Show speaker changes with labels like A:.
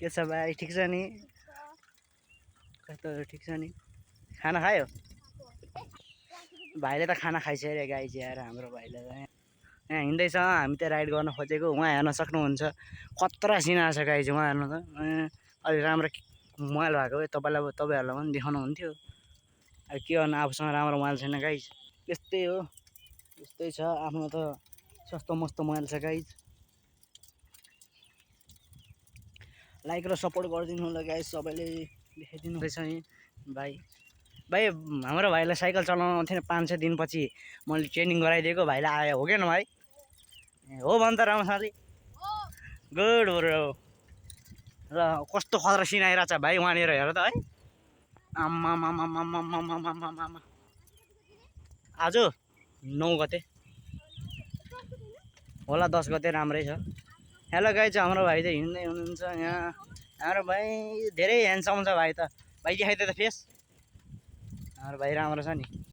A: के छ भाइ ठिक छ नि कस्तो ठिक छ नि खाना खायो भाइले त खाना खाइसक्यो गाइज यार हाम्रो भाइले त यहाँ हिँड्दैछ हामी त राइड गर्न खोजेको उहाँ हेर्न सक्नुहुन्छ खतरा सिना छ गाइज उहाँ हेर्नु त अलि राम्रो मोबाइल भएको भए तपाईँहरूलाई पनि देखाउनु हुन्थ्यो अब के गर्नु आफूसँग राम्रो मोबाइल छैन गाइज त्यस्तै हो त्यस्तै छ आफ्नो त सस्तो मस्तो मोबाइल छ गाइज लाइक र सपोर्ट गरिदिनु होला गाइज सबैले देखाइदिनु रहेछ नि भाइ हाम्रो भाइलाई साइकल चलाउनु थिएन 5-6 दिनपछि मैले ट्रेनिङ गराइदिएको भाइलाई आयो हो क्या भाइ हो भन् त राम्रोसँगले गुड ब्रो र कस्तो खतरा सिन आइरहेछ भाइ वहाँनिर हेर त है आम्मा आज 9 गते होला 10 गते राम्रै छ हेलो गाइज हाम्रो भाइ त हिँड्दै हुनुहुन्छ यहाँ हाम्रो भाइ धेरै ह्यान्डसम छ भाइ त भाइ देखाइदियो त फेस हाम्रो भाइ राम्रो छ नि